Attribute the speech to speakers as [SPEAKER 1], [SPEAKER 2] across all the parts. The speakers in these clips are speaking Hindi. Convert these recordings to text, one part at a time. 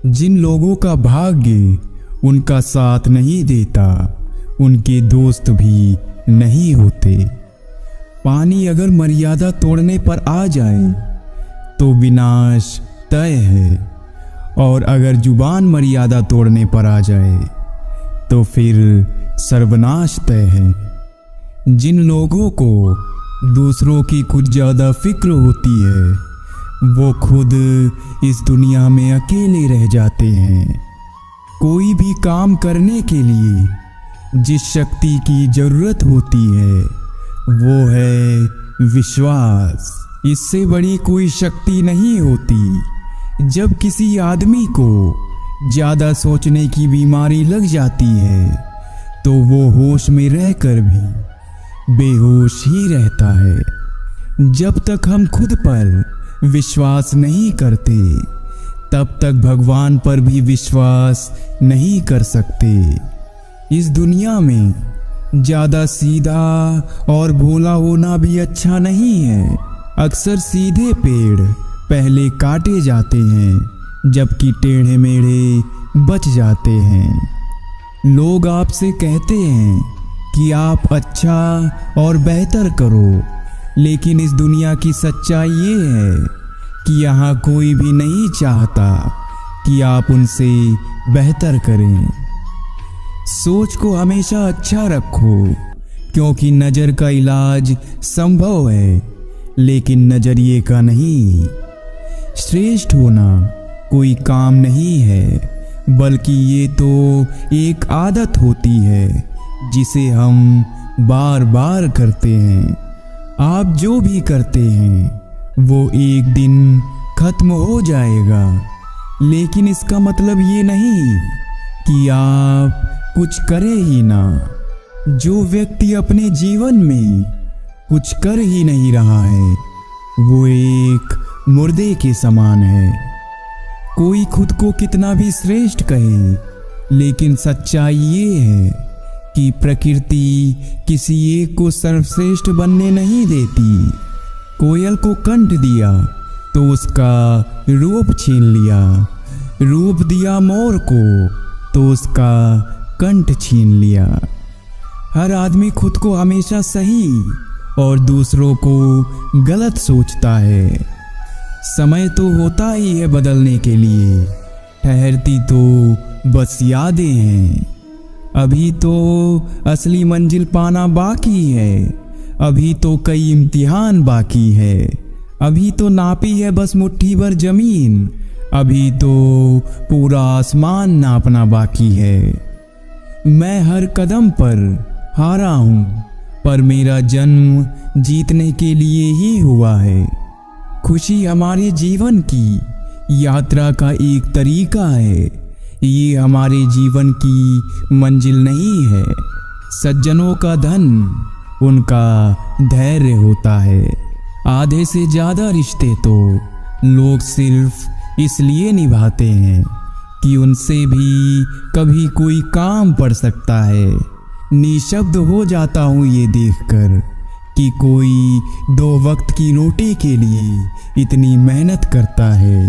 [SPEAKER 1] जिन लोगों का भाग्य उनका साथ नहीं देता, उनके दोस्त भी नहीं होते। पानी अगर मर्यादा तोड़ने पर आ जाए तो विनाश तय है, और अगर जुबान मर्यादा तोड़ने पर आ जाए तो फिर सर्वनाश तय है। जिन लोगों को दूसरों की कुछ ज़्यादा फिक्र होती है, वो खुद इस दुनिया में अकेले रह जाते हैं। कोई भी काम करने के लिए जिस शक्ति की जरूरत होती है वो है विश्वास। इससे बड़ी कोई शक्ति नहीं होती। जब किसी आदमी को ज़्यादा सोचने की बीमारी लग जाती है तो वो होश में रहकर भी बेहोश ही रहता है। जब तक हम खुद पर विश्वास नहीं करते तब तक भगवान पर भी विश्वास नहीं कर सकते। इस दुनिया में ज़्यादा सीधा और भोला होना भी अच्छा नहीं है। अक्सर सीधे पेड़ पहले काटे जाते हैं जबकि टेढ़े मेढ़े बच जाते हैं। लोग आपसे कहते हैं कि आप अच्छा और बेहतर करो, लेकिन इस दुनिया की सच्चाई ये है कि यहाँ कोई भी नहीं चाहता कि आप उनसे बेहतर करें। सोच को हमेशा अच्छा रखो, क्योंकि नज़र का इलाज संभव है लेकिन नज़रिए का नहीं। श्रेष्ठ होना कोई काम नहीं है, बल्कि ये तो एक आदत होती है जिसे हम बार बार करते हैं। आप जो भी करते हैं वो एक दिन खत्म हो जाएगा, लेकिन इसका मतलब ये नहीं कि आप कुछ करें ही ना। जो व्यक्ति अपने जीवन में कुछ कर ही नहीं रहा है वो एक मुर्दे के समान है। कोई खुद को कितना भी श्रेष्ठ कहे, लेकिन सच्चाई ये है कि प्रकृति किसी एक को सर्वश्रेष्ठ बनने नहीं देती। कोयल को कंठ दिया तो उसका रूप छीन लिया, रूप दिया मोर को तो उसका कंठ छीन लिया। हर आदमी खुद को हमेशा सही और दूसरों को गलत सोचता है। समय तो होता ही है बदलने के लिए, ठहरती तो बस यादें हैं। अभी तो असली मंजिल पाना बाकी है, अभी तो कई इम्तिहान बाकी है, अभी तो नापी है बस मुट्ठी भर जमीन, अभी तो पूरा आसमान नापना बाकी है। मैं हर कदम पर हारा हूँ, पर मेरा जन्म जीतने के लिए ही हुआ है। खुशी हमारे जीवन की यात्रा का एक तरीका है, ये हमारे जीवन की मंजिल नहीं है। सज्जनों का धन उनका धैर्य होता है। आधे से ज़्यादा रिश्ते तो लोग सिर्फ इसलिए निभाते हैं कि उनसे भी कभी कोई काम पड़ सकता है। निशब्द हो जाता हूँ ये देखकर कि कोई 2 वक्त की रोटी के लिए इतनी मेहनत करता है।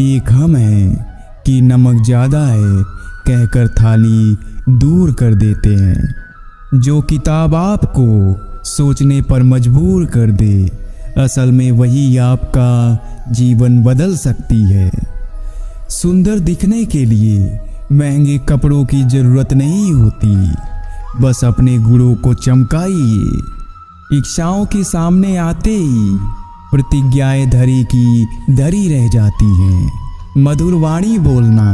[SPEAKER 1] एक हम हैं कि नमक ज़्यादा है कहकर थाली दूर कर देते हैं। जो किताब आपको सोचने पर मजबूर कर दे, असल में वही आपका जीवन बदल सकती है। सुंदर दिखने के लिए महंगे कपड़ों की ज़रूरत नहीं होती, बस अपने गुणों को चमकाइए। इच्छाओं के सामने आते ही प्रतिज्ञाएं धरी की धरी रह जाती हैं। मधुर वाणी बोलना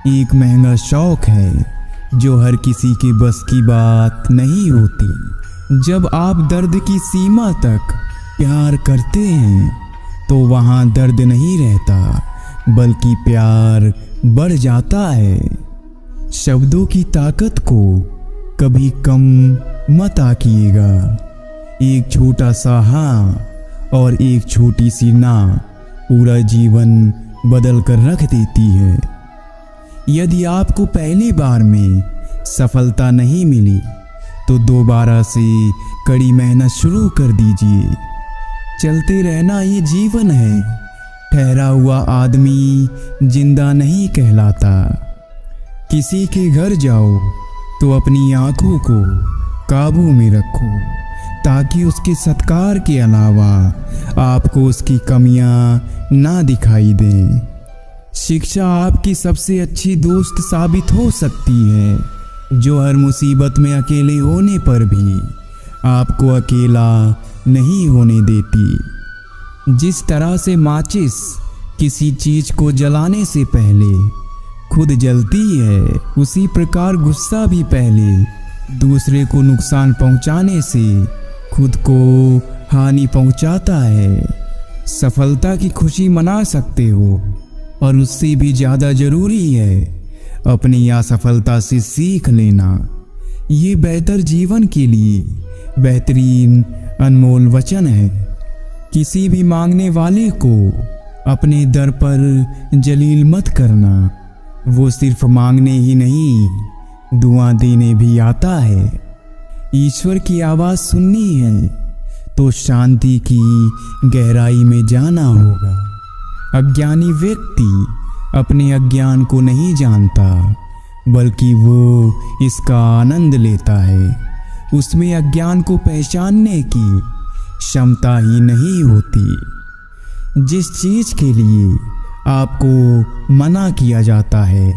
[SPEAKER 1] एक महंगा शौक है जो हर किसी के बस की बात नहीं होती। जब आप दर्द की सीमा तक प्यार करते हैं तो वहाँ दर्द नहीं रहता, बल्कि प्यार बढ़ जाता है। शब्दों की ताकत को कभी कम मत आकिएगा। एक छोटा सा हाँ और एक छोटी सी ना पूरा जीवन बदल कर रख देती है। यदि आपको पहली बार में सफलता नहीं मिली तो दोबारा से कड़ी मेहनत शुरू कर दीजिए। चलते रहना ये जीवन है, ठहरा हुआ आदमी जिंदा नहीं कहलाता। किसी के घर जाओ तो अपनी आंखों को काबू में रखो, ताकि उसके सत्कार के अलावा आपको उसकी कमियां ना दिखाई दें। शिक्षा आपकी सबसे अच्छी दोस्त साबित हो सकती है, जो हर मुसीबत में अकेले होने पर भी आपको अकेला नहीं होने देती। जिस तरह से माचिस किसी चीज को जलाने से पहले खुद जलती है, उसी प्रकार गुस्सा भी पहले दूसरे को नुकसान पहुंचाने से खुद को हानि पहुंचाता है। सफलता की खुशी मना सकते हो, और उससे भी ज़्यादा ज़रूरी है अपनी असफलता से सीख लेना। ये बेहतर जीवन के लिए बेहतरीन अनमोल वचन है। किसी भी मांगने वाले को अपने दर पर जलील मत करना। वो सिर्फ मांगने ही नहीं, दुआ देने भी आता है। ईश्वर की आवाज़ सुननी है तो शांति की गहराई में जाना होगा। अज्ञानी व्यक्ति अपने अज्ञान को नहीं जानता, बल्कि वो इसका आनंद लेता है। उसमें अज्ञान को पहचानने की क्षमता ही नहीं होती। जिस चीज के लिए आपको मना किया जाता है,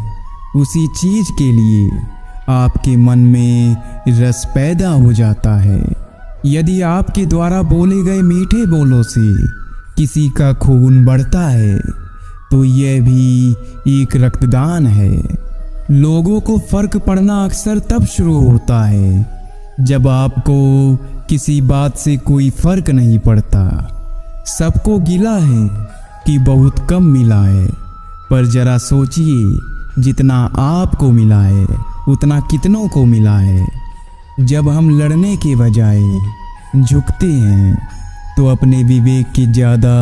[SPEAKER 1] उसी चीज के लिए आपके मन में रस पैदा हो जाता है। यदि आपके द्वारा बोले गए मीठे बोलों से किसी का खून बढ़ता है, तो यह भी एक रक्तदान है। लोगों को फर्क पड़ना अक्सर तब शुरू होता है जब आपको किसी बात से कोई फर्क नहीं पड़ता। सबको गिला है कि बहुत कम मिला है, पर जरा सोचिए, जितना आपको मिला है उतना कितनों को मिला है। जब हम लड़ने के बजाय झुकते हैं तो अपने विवेक के ज़्यादा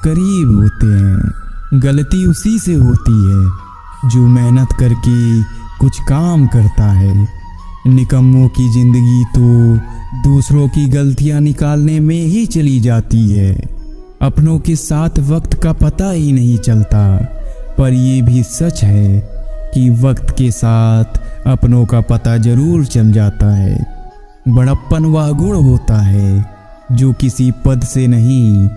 [SPEAKER 1] करीब होते हैं। गलती उसी से होती है जो मेहनत करके कुछ काम करता है। निकम्मों की जिंदगी तो दूसरों की गलतियां निकालने में ही चली जाती है। अपनों के साथ वक्त का पता ही नहीं चलता, पर यह भी सच है कि वक्त के साथ अपनों का पता जरूर चल जाता है। बड़प्पन वह गुण होता है जो किसी पद से नहीं,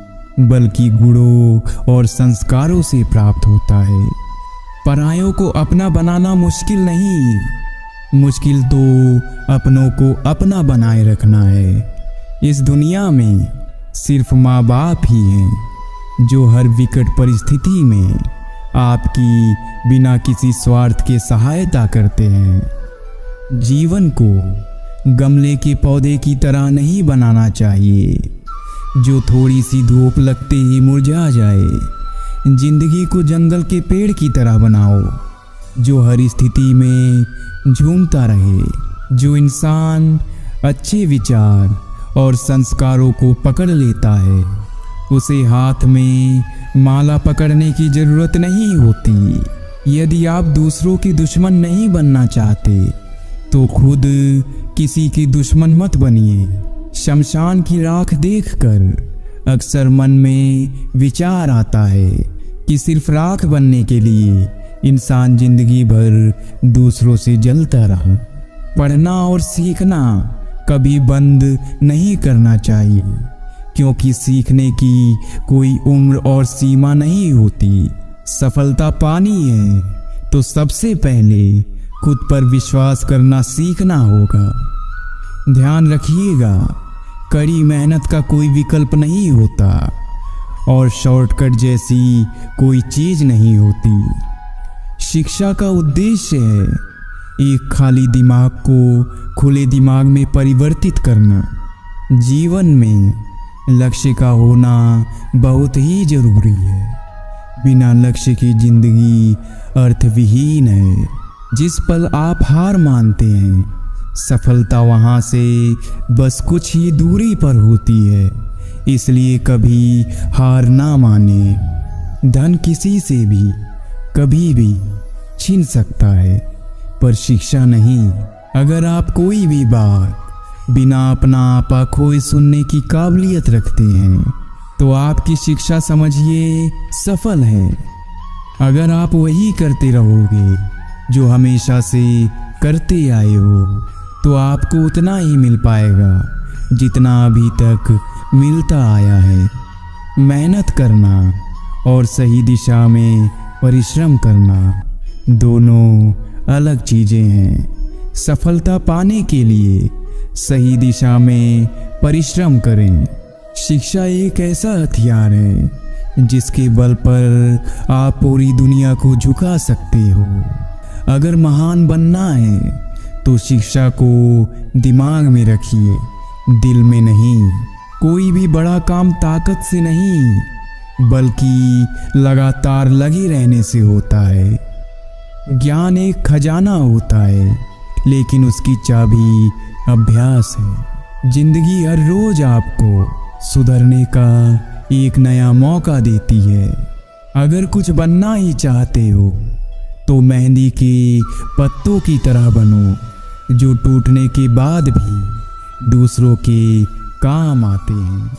[SPEAKER 1] बल्कि गुणों और संस्कारों से प्राप्त होता है। परायों को अपना बनाना मुश्किल नहीं, मुश्किल तो अपनों को अपना बनाए रखना है। इस दुनिया में सिर्फ माँ बाप ही हैं जो हर विकट परिस्थिति में आपकी बिना किसी स्वार्थ के सहायता करते हैं। जीवन को गमले के पौधे की तरह नहीं बनाना चाहिए जो थोड़ी सी धूप लगते ही मुरझा जाए। जिंदगी को जंगल के पेड़ की तरह बनाओ जो हर स्थिति में झूमता रहे। जो इंसान अच्छे विचार और संस्कारों को पकड़ लेता है, उसे हाथ में माला पकड़ने की जरूरत नहीं होती। यदि आप दूसरों के दुश्मन नहीं बनना चाहते तो खुद किसी की दुश्मन मत बनिए। शमशान की राख देखकर अक्सर मन में विचार आता है कि सिर्फ राख बनने के लिए इंसान जिंदगी भर दूसरों से जलता रहा। पढ़ना और सीखना कभी बंद नहीं करना चाहिए, क्योंकि सीखने की कोई उम्र और सीमा नहीं होती। सफलता पानी है तो सबसे पहले खुद पर विश्वास करना सीखना होगा। ध्यान रखिएगा, कड़ी मेहनत का कोई विकल्प नहीं होता और शॉर्टकट जैसी कोई चीज नहीं होती। शिक्षा का उद्देश्य है एक खाली दिमाग को खुले दिमाग में परिवर्तित करना। जीवन में लक्ष्य का होना बहुत ही जरूरी है। बिना लक्ष्य की जिंदगी अर्थविहीन है। जिस पल आप हार मानते हैं, सफलता वहां से बस कुछ ही दूरी पर होती है। इसलिए कभी हार ना माने। धन किसी से भी कभी भी छीन सकता है, पर शिक्षा नहीं। अगर आप कोई भी बात बिना अपना आपा खोए सुनने की काबिलियत रखते हैं, तो आपकी शिक्षा समझिए सफल है। अगर आप वही करते रहोगे जो हमेशा से करते आए हो, तो आपको उतना ही मिल पाएगा जितना अभी तक मिलता आया है। मेहनत करना और सही दिशा में परिश्रम करना दोनों अलग चीज़ें हैं। सफलता पाने के लिए सही दिशा में परिश्रम करें। शिक्षा एक ऐसा हथियार है जिसके बल पर आप पूरी दुनिया को झुका सकते हो। अगर महान बनना है तो शिक्षा को दिमाग में रखिए, दिल में नहीं। कोई भी बड़ा काम ताकत से नहीं बल्कि लगातार लगे रहने से होता है। ज्ञान एक खजाना होता है, लेकिन उसकी चाबी अभ्यास है। जिंदगी हर रोज आपको सुधरने का एक नया मौका देती है। अगर कुछ बनना ही चाहते हो तो मेहंदी के पत्तों की तरह बनो, जो टूटने के बाद भी दूसरों के काम आते हैं।